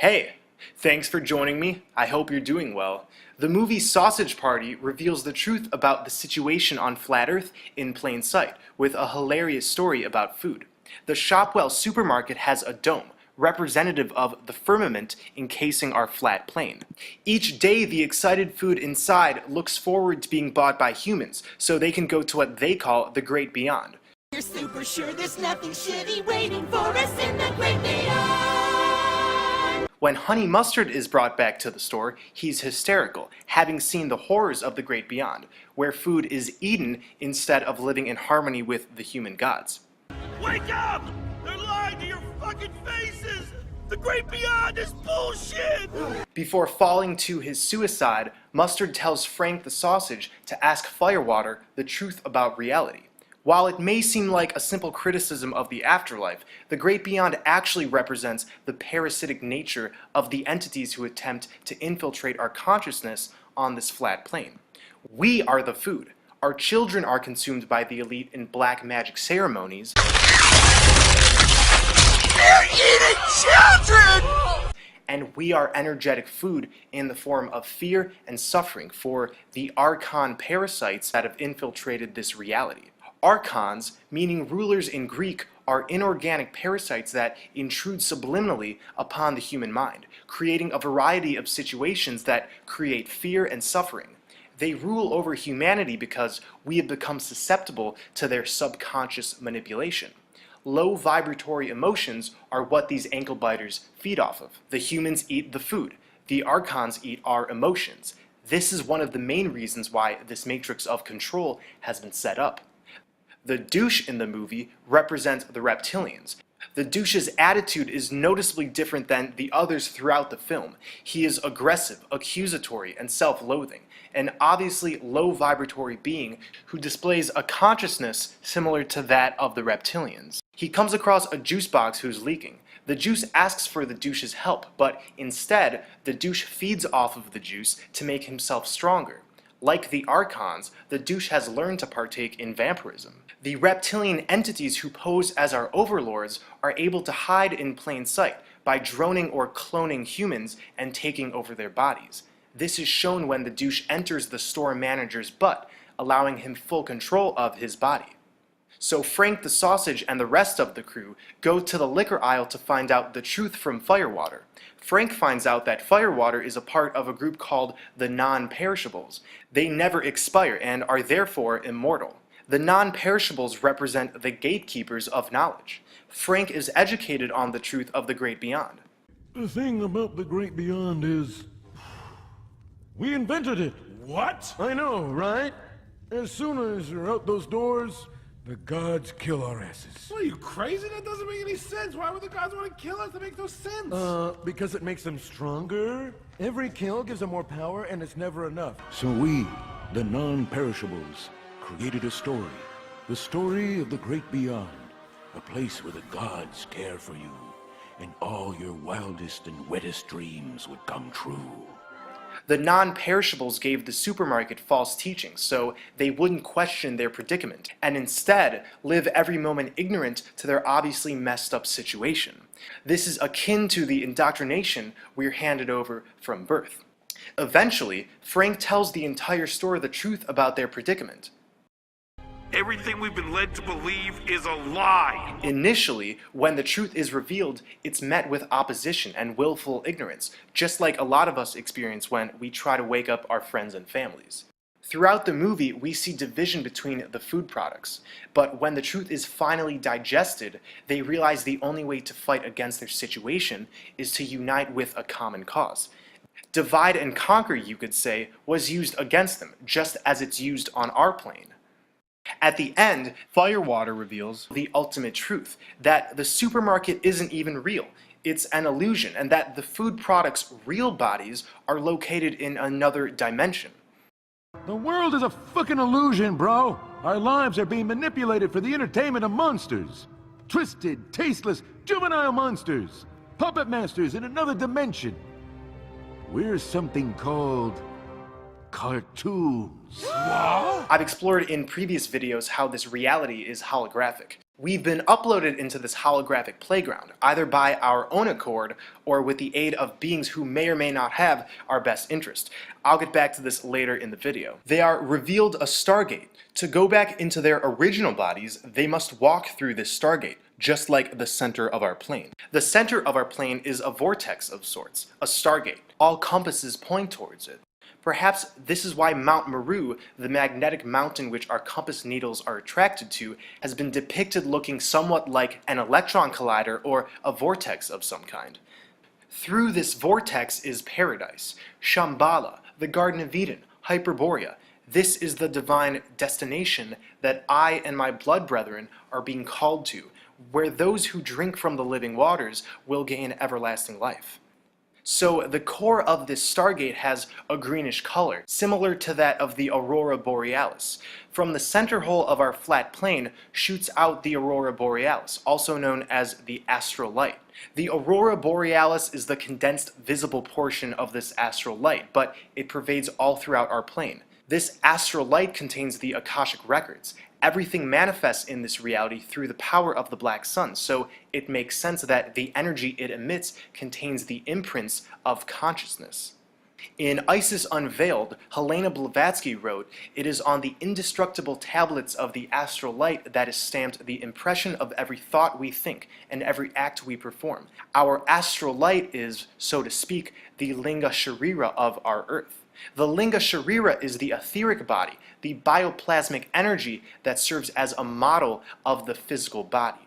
Hey, thanks for joining me. I hope you're doing well. The movie Sausage Party reveals the truth about the situation on Flat Earth in plain sight, with a hilarious story about food. The Shopwell supermarket has a dome, representative of the firmament encasing our flat plane. Each day, the excited food inside looks forward to being bought by humans, so they can go to what they call the Great Beyond. You're super sure there's nothing shitty waiting for us in the Great Beyond. When Honey Mustard is brought back to the store, he's hysterical, having seen the horrors of the Great Beyond, where food is eaten instead of living in harmony with the human gods. Wake up! They're lying to your fucking faces! The Great Beyond is bullshit! Before falling to his suicide, Mustard tells Frank the Sausage to ask Firewater the truth about reality. While it may seem like a simple criticism of the afterlife, the Great Beyond actually represents the parasitic nature of the entities who attempt to infiltrate our consciousness on this flat plane. We are the food. Our children are consumed by the elite in black magic ceremonies. They're eating children! And we are energetic food in the form of fear and suffering for the Archon parasites that have infiltrated this reality. Archons, meaning rulers in Greek, are inorganic parasites that intrude subliminally upon the human mind, creating a variety of situations that create fear and suffering. They rule over humanity because we have become susceptible to their subconscious manipulation. Low vibratory emotions are what these ankle biters feed off of. The humans eat the food. The Archons eat our emotions. This is one of the main reasons why this matrix of control has been set up. The douche in the movie represents the reptilians. The douche's attitude is noticeably different than the others throughout the film. He is aggressive, accusatory, and self-loathing, an obviously low vibratory being who displays a consciousness similar to that of the reptilians. He comes across a juice box who's leaking. The juice asks for the douche's help, but instead, the douche feeds off of the juice to make himself stronger. Like the Archons, the douche has learned to partake in vampirism. The reptilian entities who pose as our overlords are able to hide in plain sight by droning or cloning humans and taking over their bodies. This is shown when the douche enters the store manager's butt, allowing him full control of his body. So Frank the Sausage and the rest of the crew go to the liquor aisle to find out the truth from Firewater. Frank finds out that Firewater is a part of a group called the Non-Perishables. They never expire and are therefore immortal. The non-perishables represent the gatekeepers of knowledge. Frank is educated on the truth of the Great Beyond. The thing about the Great Beyond is, we invented it. What? I know, right? As soon as you're out those doors, the gods kill our asses. What, are you crazy? That doesn't make any sense. Why would the gods want to kill us? That makes no sense. Because it makes them stronger. Every kill gives them more power, and it's never enough. So we, the non-perishables, created a story. The story of the Great Beyond. A place where the gods care for you, and all your wildest and wettest dreams would come true. The non-perishables gave the supermarket false teachings so they wouldn't question their predicament, and instead live every moment ignorant to their obviously messed up situation. This is akin to the indoctrination we're handed over from birth. Eventually, Frank tells the entire store the truth about their predicament. Everything we've been led to believe is a lie. Initially, when the truth is revealed, it's met with opposition and willful ignorance, just like a lot of us experience when we try to wake up our friends and families. Throughout the movie, we see division between the food products, but when the truth is finally digested, they realize the only way to fight against their situation is to unite with a common cause. Divide and conquer, you could say, was used against them, just as it's used on our plane. At the end, Firewater reveals the ultimate truth, that the supermarket isn't even real. It's an illusion, and that the food products' real bodies are located in another dimension. The world is a fucking illusion, bro. Our lives are being manipulated for the entertainment of monsters. Twisted, tasteless, juvenile monsters. Puppet masters in another dimension. We're something called cartoons. I've explored in previous videos how this reality is holographic. We've been uploaded into this holographic playground, either by our own accord or with the aid of beings who may or may not have our best interest. I'll get back to this later in the video. They are revealed a Stargate. To go back into their original bodies, they must walk through this Stargate, just like the center of our plane. The center of our plane is a vortex of sorts, a Stargate. All compasses point towards it. Perhaps this is why Mount Meru, the magnetic mountain which our compass needles are attracted to, has been depicted looking somewhat like an electron collider or a vortex of some kind. Through this vortex is paradise, Shambhala, the Garden of Eden, Hyperborea. This is the divine destination that I and my blood brethren are being called to, where those who drink from the living waters will gain everlasting life. So the core of this Stargate has a greenish color, similar to that of the Aurora Borealis. From the center hole of our flat plane shoots out the Aurora Borealis, also known as the astral light. The Aurora Borealis is the condensed visible portion of this astral light, but it pervades all throughout our plane. This astral light contains the Akashic records. Everything manifests in this reality through the power of the black sun, so it makes sense that the energy it emits contains the imprints of consciousness. In Isis Unveiled, Helena Blavatsky wrote, "It is on the indestructible tablets of the astral light that is stamped the impression of every thought we think and every act we perform. Our astral light is, so to speak, the linga sharira of our earth." The linga sharira is the etheric body, the bioplasmic energy that serves as a model of the physical body.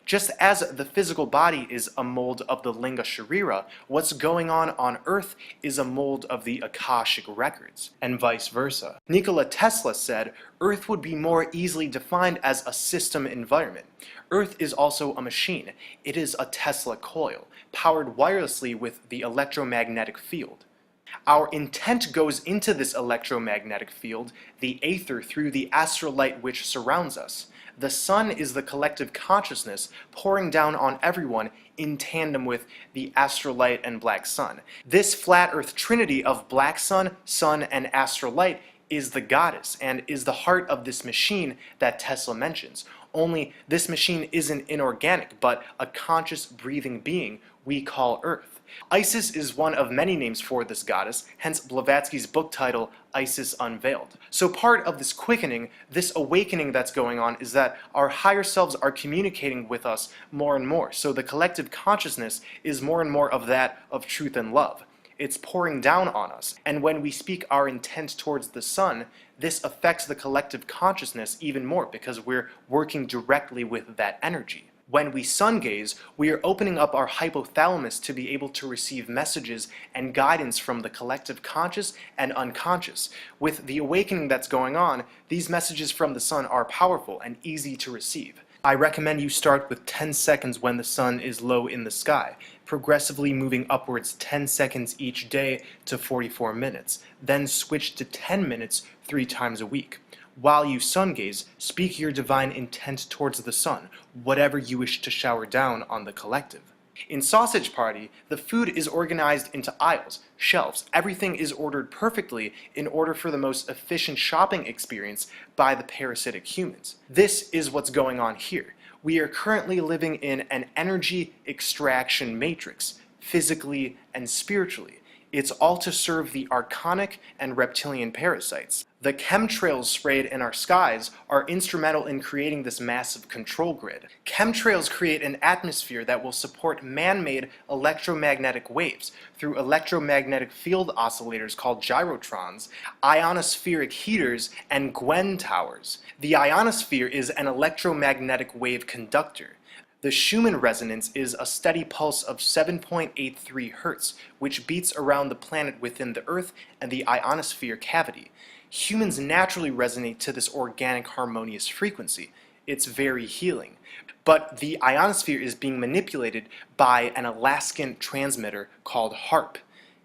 Just as the physical body is a mold of the linga sharira, what's going on Earth is a mold of the Akashic records, and vice versa. Nikola Tesla said Earth would be more easily defined as a system environment. Earth is also a machine. It is a Tesla coil, powered wirelessly with the electromagnetic field. Our intent goes into this electromagnetic field, the aether, through the astral light which surrounds us. The sun is the collective consciousness pouring down on everyone in tandem with the astral light and black sun. This flat earth trinity of black sun, and astral light is the goddess and is the heart of this machine that Tesla mentions. Only this machine isn't inorganic, but a conscious breathing being we call Earth. Isis is one of many names for this goddess, hence Blavatsky's book title, Isis Unveiled. So part of this quickening, this awakening that's going on, is that our higher selves are communicating with us more and more. So the collective consciousness is more and more of that of truth and love. It's pouring down on us. And when we speak our intent towards the sun, this affects the collective consciousness even more because we're working directly with that energy. When we sun gaze, we are opening up our hypothalamus to be able to receive messages and guidance from the collective conscious and unconscious. With the awakening that's going on, these messages from the sun are powerful and easy to receive. I recommend you start with 10 seconds when the sun is low in the sky, progressively moving upwards 10 seconds each day to 44 minutes, then switch to 10 minutes 3 times a week. While you sun gaze, speak your divine intent towards the sun, whatever you wish to shower down on the collective. In Sausage Party, the food is organized into aisles, shelves. Everything is ordered perfectly in order for the most efficient shopping experience by the parasitic humans. This is what's going on here. We are currently living in an energy extraction matrix, physically and spiritually. It's all to serve the archonic and reptilian parasites. The chemtrails sprayed in our skies are instrumental in creating this massive control grid. Chemtrails create an atmosphere that will support man-made electromagnetic waves through electromagnetic field oscillators called gyrotrons, ionospheric heaters, and Gwen towers. The ionosphere is an electromagnetic wave conductor. The Schumann resonance is a steady pulse of 7.83 Hz, which beats around the planet within the Earth and the ionosphere cavity. Humans naturally resonate to this organic, harmonious frequency. It's very healing. But the ionosphere is being manipulated by an Alaskan transmitter called HARP.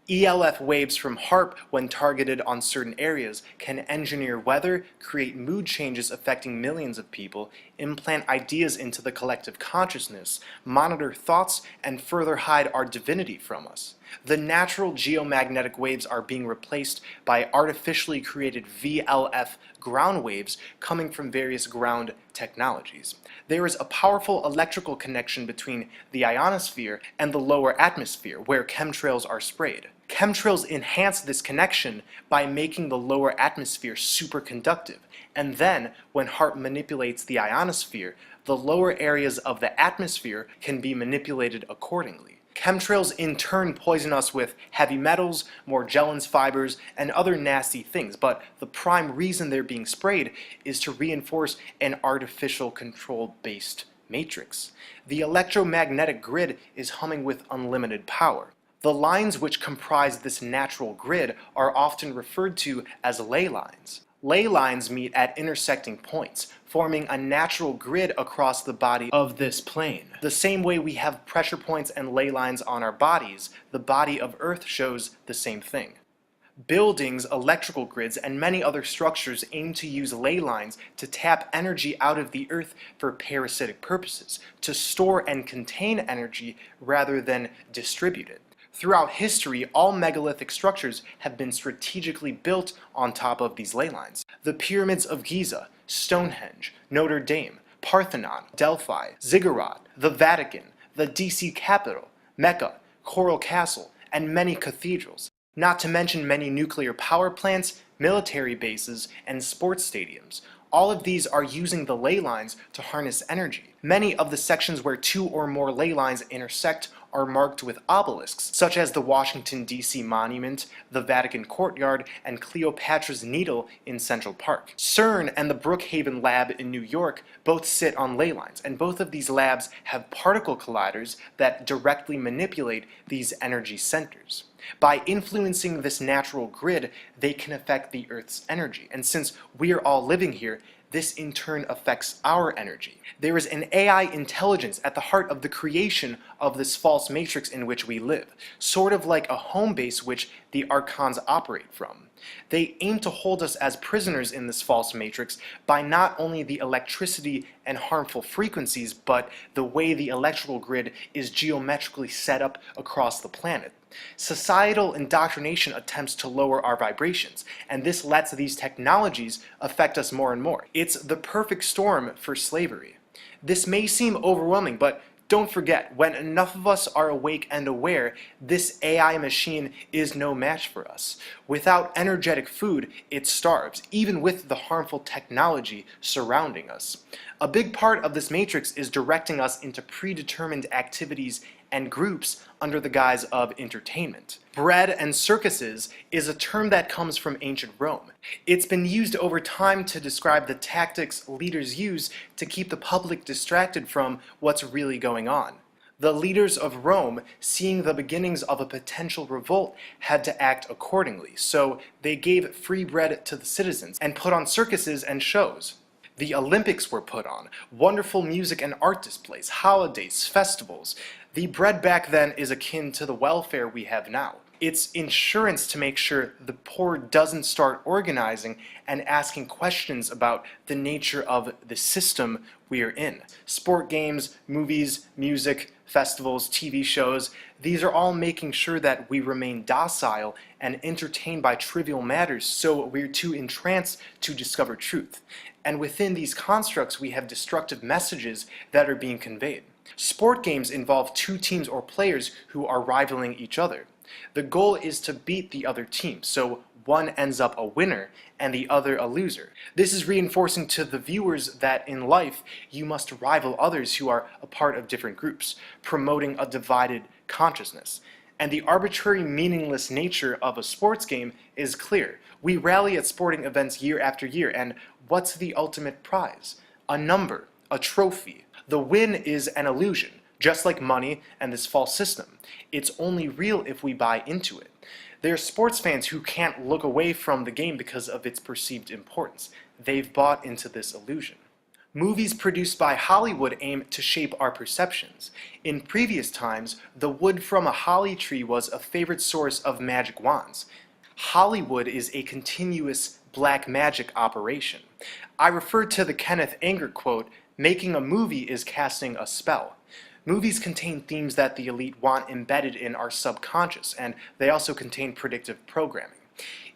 ELF waves from HARP, when targeted on certain areas, can engineer weather, create mood changes affecting millions of people, implant ideas into the collective consciousness, monitor thoughts, and further hide our divinity from us. The natural geomagnetic waves are being replaced by artificially created VLF ground waves coming from various ground technologies. There is a powerful electrical connection between the ionosphere and the lower atmosphere, where chemtrails are sprayed. Chemtrails enhance this connection by making the lower atmosphere superconductive, and then, when HAARP manipulates the ionosphere, the lower areas of the atmosphere can be manipulated accordingly. Chemtrails in turn poison us with heavy metals, Morgellons fibers, and other nasty things, but the prime reason they're being sprayed is to reinforce an artificial control-based matrix. The electromagnetic grid is humming with unlimited power. The lines which comprise this natural grid are often referred to as ley lines. Ley lines meet at intersecting points, forming a natural grid across the body of this plane. The same way we have pressure points and ley lines on our bodies, the body of Earth shows the same thing. Buildings, electrical grids, and many other structures aim to use ley lines to tap energy out of the Earth for parasitic purposes, to store and contain energy rather than distribute it. Throughout history, all megalithic structures have been strategically built on top of these ley lines. The pyramids of Giza, Stonehenge, Notre Dame, Parthenon, Delphi, Ziggurat, the Vatican, the DC Capitol, Mecca, Coral Castle, and many cathedrals, not to mention many nuclear power plants, military bases, and sports stadiums. All of these are using the ley lines to harness energy. Many of the sections where two or more ley lines intersect are marked with obelisks, such as the Washington, D.C. Monument, the Vatican Courtyard, and Cleopatra's Needle in Central Park. CERN and the Brookhaven Lab in New York both sit on ley lines, and both of these labs have particle colliders that directly manipulate these energy centers. By influencing this natural grid, they can affect the Earth's energy, and since we are all living here, this in turn affects our energy. There is an AI intelligence at the heart of the creation of this false matrix in which we live, sort of like a home base which the Archons operate from. They aim to hold us as prisoners in this false matrix by not only the electricity and harmful frequencies, but the way the electrical grid is geometrically set up across the planet. Societal indoctrination attempts to lower our vibrations, and this lets these technologies affect us more and more. It's the perfect storm for slavery. This may seem overwhelming, but don't forget, when enough of us are awake and aware, this AI machine is no match for us. Without energetic food, it starves, even with the harmful technology surrounding us. A big part of this matrix is directing us into predetermined activities and groups under the guise of entertainment. Bread and circuses is a term that comes from ancient Rome. It's been used over time to describe the tactics leaders use to keep the public distracted from what's really going on. The leaders of Rome, seeing the beginnings of a potential revolt, had to act accordingly, so they gave free bread to the citizens and put on circuses and shows. The Olympics were put on, wonderful music and art displays, holidays, festivals. The bread back then is akin to the welfare we have now. It's insurance to make sure the poor doesn't start organizing and asking questions about the nature of the system we are in. Sport games, movies, music, festivals, TV shows, these are all making sure that we remain docile and entertained by trivial matters, so we're too entranced to discover truth. And within these constructs, we have destructive messages that are being conveyed. Sport games involve two teams or players who are rivaling each other. The goal is to beat the other team, so one ends up a winner and the other a loser. This is reinforcing to the viewers that in life you must rival others who are a part of different groups, promoting a divided consciousness. And the arbitrary, meaningless nature of a sports game is clear. We rally at sporting events year after year, and what's the ultimate prize? A number, a trophy. The win is an illusion, just like money and this false system. It's only real if we buy into it. There are sports fans who can't look away from the game because of its perceived importance. They've bought into this illusion. Movies produced by Hollywood aim to shape our perceptions. In previous times, the wood from a holly tree was a favorite source of magic wands. Hollywood is a continuous black magic operation. I refer to the Kenneth Anger quote, "Making a movie is casting a spell." Movies contain themes that the elite want embedded in our subconscious, and they also contain predictive programming.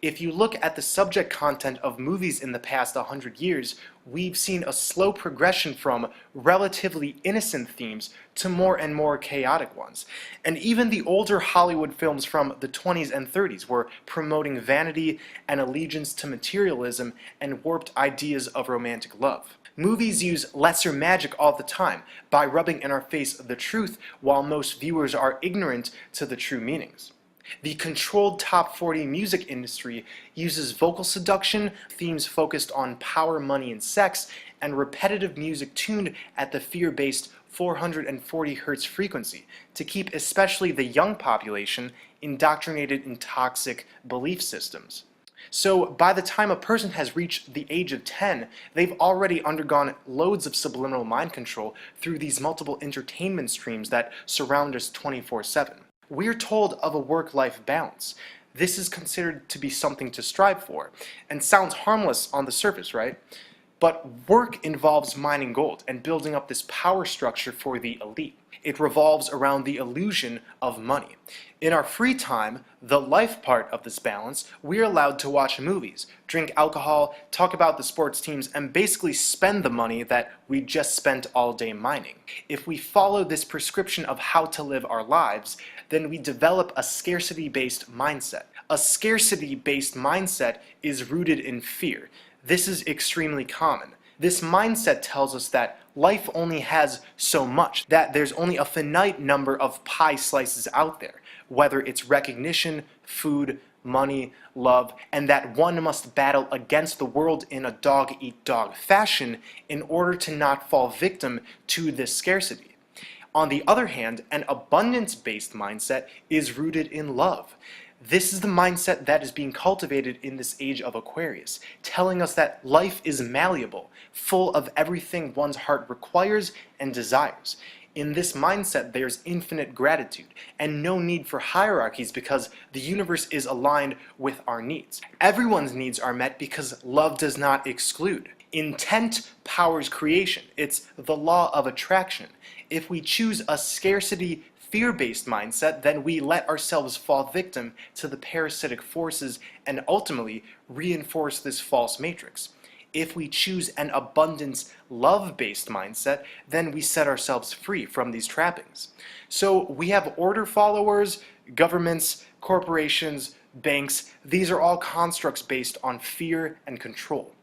If you look at the subject content of movies in the past 100 years, we've seen a slow progression from relatively innocent themes to more and more chaotic ones. And even the older Hollywood films from the 20s and 30s were promoting vanity and allegiance to materialism and warped ideas of romantic love. Movies use lesser magic all the time by rubbing in our face the truth while most viewers are ignorant to the true meanings. The controlled top 40 music industry uses vocal seduction, themes focused on power, money, and sex, and repetitive music tuned at the fear-based 440 Hz frequency to keep especially the young population indoctrinated in toxic belief systems. So by the time a person has reached the age of 10, they've already undergone loads of subliminal mind control through these multiple entertainment streams that surround us 24/7. We're told of a work-life balance. This is considered to be something to strive for, and sounds harmless on the surface, right? But work involves mining gold and building up this power structure for the elite. It revolves around the illusion of money. In our free time, the life part of this balance, we're allowed to watch movies, drink alcohol, talk about the sports teams, and basically spend the money that we just spent all day mining. If we follow this prescription of how to live our lives, then we develop a scarcity-based mindset. A scarcity-based mindset is rooted in fear. This is extremely common. This mindset tells us that life only has so much, that there's only a finite number of pie slices out there, whether it's recognition, food, money, love, and that one must battle against the world in a dog-eat-dog fashion in order to not fall victim to this scarcity. On the other hand, an abundance-based mindset is rooted in love. This is the mindset that is being cultivated in this age of Aquarius, telling us that life is malleable, full of everything one's heart requires and desires. In this mindset, there's infinite gratitude and no need for hierarchies because the universe is aligned with our needs. Everyone's needs are met because love does not exclude. Intent powers creation. It's the law of attraction. If we choose a scarcity, fear-based mindset, then we let ourselves fall victim to the parasitic forces and ultimately reinforce this false matrix. If we choose an abundance, love-based mindset, then we set ourselves free from these trappings. So we have order followers, governments, corporations, banks. These are all constructs based on fear and control.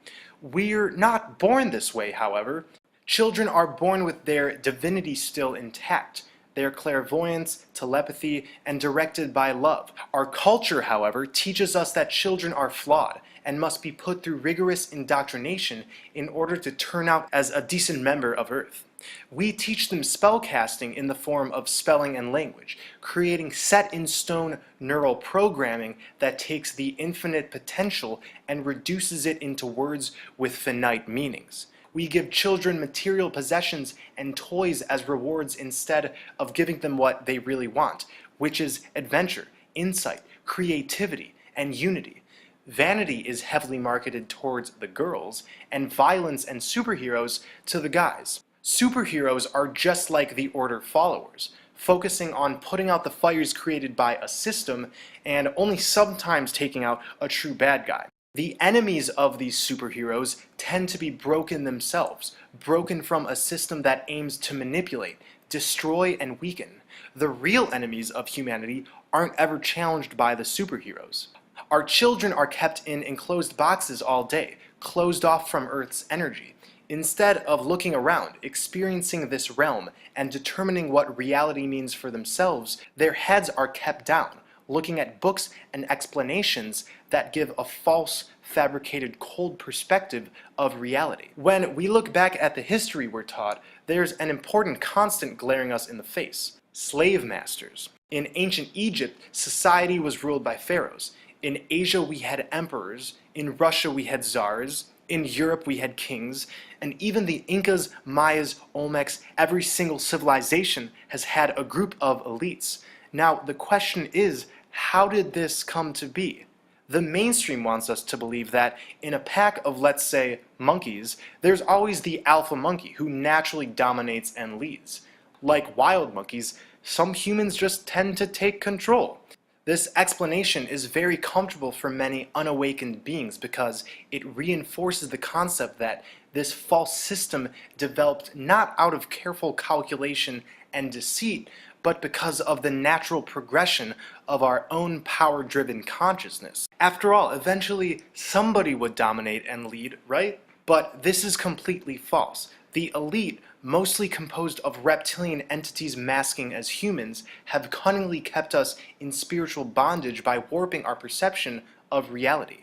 We're not born this way, however. Children are born with their divinity still intact. Their clairvoyance, telepathy, and directed by love. Our culture, however, teaches us that children are flawed and must be put through rigorous indoctrination in order to turn out as a decent member of Earth. We teach them spellcasting in the form of spelling and language, creating set-in-stone neural programming that takes the infinite potential and reduces it into words with finite meanings. We give children material possessions and toys as rewards instead of giving them what they really want, which is adventure, insight, creativity, and unity. Vanity is heavily marketed towards the girls, and violence and superheroes to the guys. Superheroes are just like the Order followers, focusing on putting out the fires created by a system and only sometimes taking out a true bad guy. The enemies of these superheroes tend to be broken themselves, broken from a system that aims to manipulate, destroy, and weaken. The real enemies of humanity aren't ever challenged by the superheroes. Our children are kept in enclosed boxes all day, closed off from Earth's energy. Instead of looking around, experiencing this realm, and determining what reality means for themselves, their heads are kept down, looking at books and explanations that give a false, fabricated, cold perspective of reality. When we look back at the history we're taught, there's an important constant glaring us in the face: slave masters. In ancient Egypt, society was ruled by pharaohs. In Asia, we had emperors. In Russia, we had czars. In Europe, we had kings. And even the Incas, Mayas, Olmecs, every single civilization has had a group of elites. Now, the question is, how did this come to be? The mainstream wants us to believe that in a pack of, let's say, monkeys, there's always the alpha monkey who naturally dominates and leads. Like wild monkeys, some humans just tend to take control. This explanation is very comfortable for many unawakened beings because it reinforces the concept that this false system developed not out of careful calculation and deceit, but because of the natural progression of our own power-driven consciousness. After all, eventually somebody would dominate and lead, right? But this is completely false. The elite, mostly composed of reptilian entities masking as humans, have cunningly kept us in spiritual bondage by warping our perception of reality.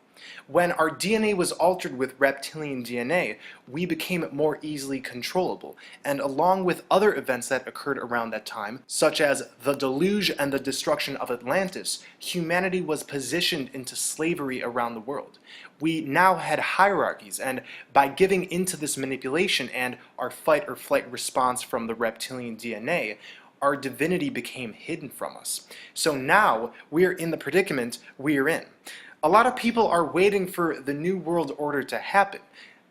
When our DNA was altered with reptilian DNA, we became more easily controllable, and along with other events that occurred around that time, such as the deluge and the destruction of Atlantis, humanity was positioned into slavery around the world. We now had hierarchies, and by giving into this manipulation and our fight or flight response from the reptilian DNA, our divinity became hidden from us. So now we're in the predicament we're in. A lot of people are waiting for the New World Order to happen.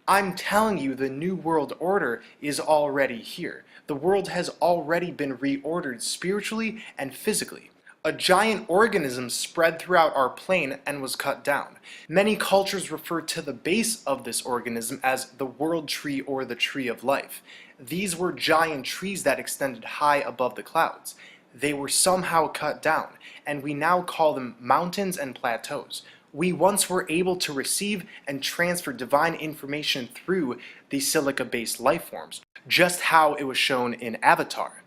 I'm telling you, the New World Order is already here. The world has already been reordered spiritually and physically. A giant organism spread throughout our plane and was cut down. Many cultures refer to the base of this organism as the world tree or the tree of life. These were giant trees that extended high above the clouds. They were somehow cut down, and we now call them mountains and plateaus. We once were able to receive and transfer divine information through these silica-based life forms, just how it was shown in Avatar.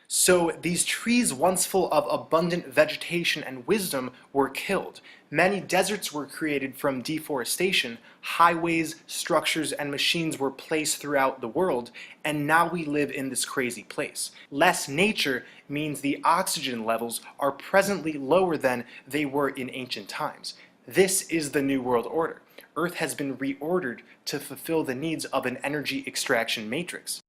So these trees, once full of abundant vegetation and wisdom, were killed. Many deserts were created from deforestation, highways, structures, and machines were placed throughout the world, and now we live in this crazy place. Less nature means the oxygen levels are presently lower than they were in ancient times. This is the New World Order. Earth has been reordered to fulfill the needs of an energy extraction matrix.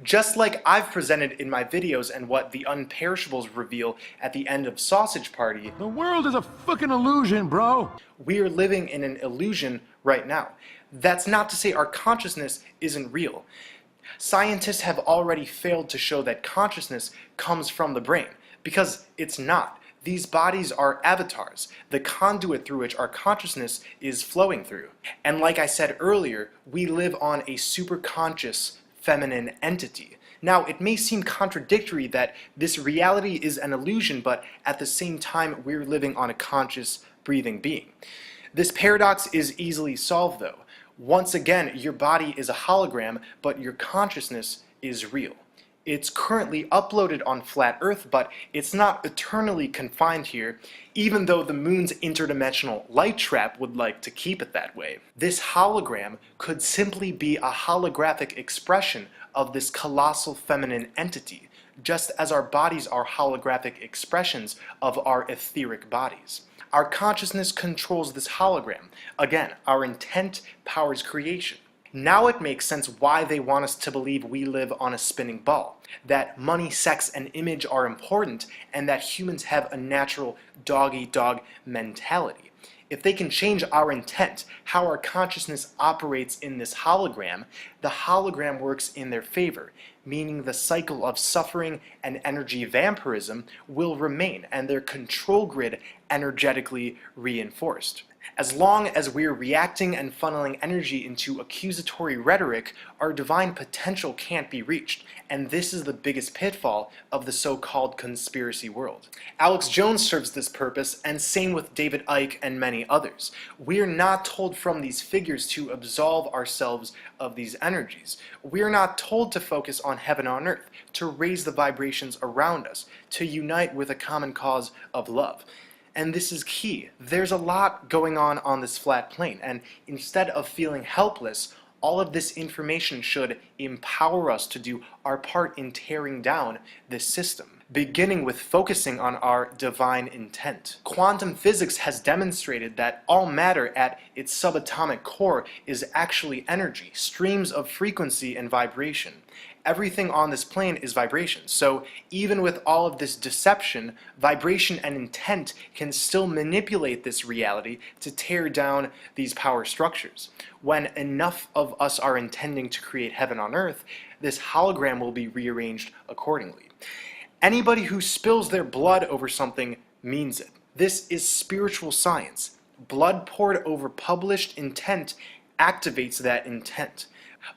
Just like I've presented in my videos and what the unperishables reveal at the end of Sausage Party, The world is a fucking illusion, bro. we are living in an illusion right now. That's not to say our consciousness isn't real. Scientists have already failed to show that consciousness comes from the brain, because it's not. These bodies are avatars, the conduit through which our consciousness is flowing through. And like I said earlier, we live on a superconscious feminine entity. Now, it may seem contradictory that this reality is an illusion, but at the same time, we're living on a conscious, breathing being. This paradox is easily solved, though. Once again, your body is a hologram, but your consciousness is real. It's currently uploaded on Flat Earth, but it's not eternally confined here, even though the moon's interdimensional light trap would like to keep it that way. This hologram could simply be a holographic expression of this colossal feminine entity, just as our bodies are holographic expressions of our etheric bodies. Our consciousness controls this hologram. Again, our intent powers creation. Now it makes sense why they want us to believe we live on a spinning ball, that money, sex, and image are important, and that humans have a natural dog-eat-dog mentality. If they can change our intent, how our consciousness operates in this hologram, the hologram works in their favor, meaning the cycle of suffering and energy vampirism will remain, and their control grid energetically reinforced. As long as we're reacting and funneling energy into accusatory rhetoric, our divine potential can't be reached, and this is the biggest pitfall of the so-called conspiracy world. Alex Jones serves this purpose, and same with David Icke and many others. We're not told from these figures to absolve ourselves of these energies. We're not told to focus on heaven on earth, to raise the vibrations around us, to unite with a common cause of love. And this is key. There's a lot going on this flat plane, and instead of feeling helpless, all of this information should empower us to do our part in tearing down this system, beginning with focusing on our divine intent. Quantum physics has demonstrated that all matter at its subatomic core is actually energy, streams of frequency and vibration. Everything on this plane is vibration, so even with all of this deception, vibration and intent can still manipulate this reality to tear down these power structures. When enough of us are intending to create heaven on earth, this hologram will be rearranged accordingly. Anybody who spills their blood over something means it. This is spiritual science. Blood poured over published intent activates that intent.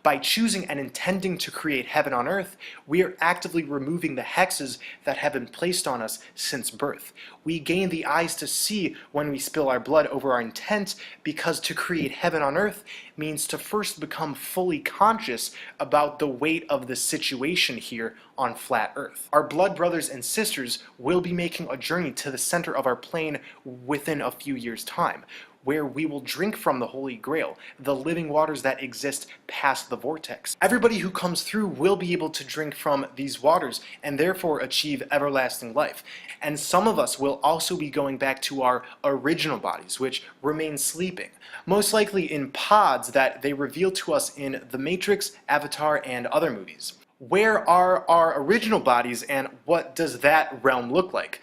By choosing and intending to create heaven on earth, we are actively removing the hexes that have been placed on us since birth. We gain the eyes to see when we spill our blood over our intent, because to create heaven on earth means to first become fully conscious about the weight of the situation here on flat earth. Our blood brothers and sisters will be making a journey to the center of our plane within a few years' time, where we will drink from the Holy Grail, the living waters that exist past the vortex. Everybody who comes through will be able to drink from these waters and therefore achieve everlasting life. And some of us will also be going back to our original bodies, which remain sleeping, most likely in pods that they reveal to us in The Matrix, Avatar, and other movies. Where are our original bodies, and what does that realm look like?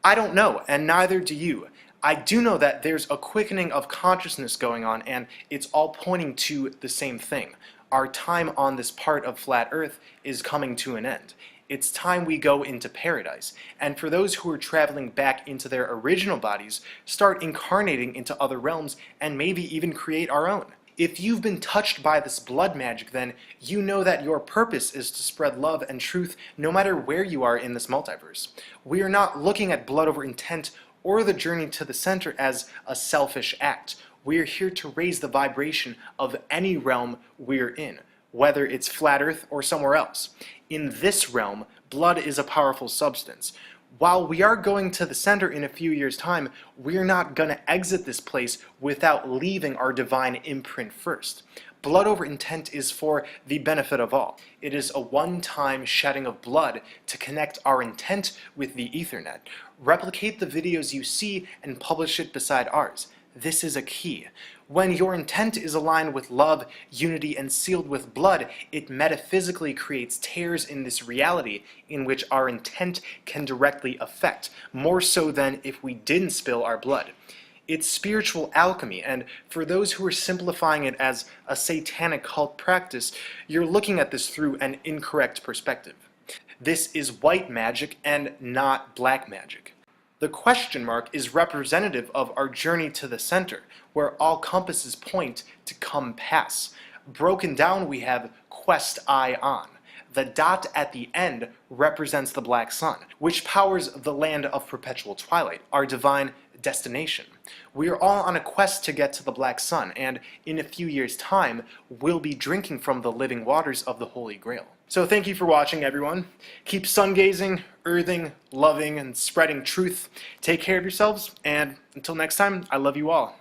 I don't know, and neither do you. I do know that there's a quickening of consciousness going on, and it's all pointing to the same thing. Our time on this part of flat earth is coming to an end. It's time we go into paradise, and for those who are traveling back into their original bodies, start incarnating into other realms and maybe even create our own. If you've been touched by this blood magic, then you know that your purpose is to spread love and truth no matter where you are in this multiverse. We are not looking at blood over intent or the journey to the center as a selfish act. We are here to raise the vibration of any realm we're in, whether it's flat earth or somewhere else. In this realm, blood is a powerful substance. While we are going to the center in a few years' time, we're not going to exit this place without leaving our divine imprint first. Blood over intent is for the benefit of all. It is a one-time shedding of blood to connect our intent with the Ethernet. Replicate the videos you see and publish it beside ours. This is a key. When your intent is aligned with love, unity, and sealed with blood, it metaphysically creates tears in this reality in which our intent can directly affect, more so than if we didn't spill our blood. It's spiritual alchemy, and for those who are simplifying it as a satanic cult practice, you're looking at this through an incorrect perspective. This is white magic and not black magic. The question mark is representative of our journey to the center, where all compasses point to come pass. Broken down, we have quest eye on. The dot at the end represents the black sun, which powers the land of perpetual twilight, our divine destination. We are all on a quest to get to the black sun, and in a few years' time, we'll be drinking from the living waters of the Holy Grail. So thank you for watching, everyone. Keep sun gazing, earthing, loving, and spreading truth. Take care of yourselves, and until next time, I love you all.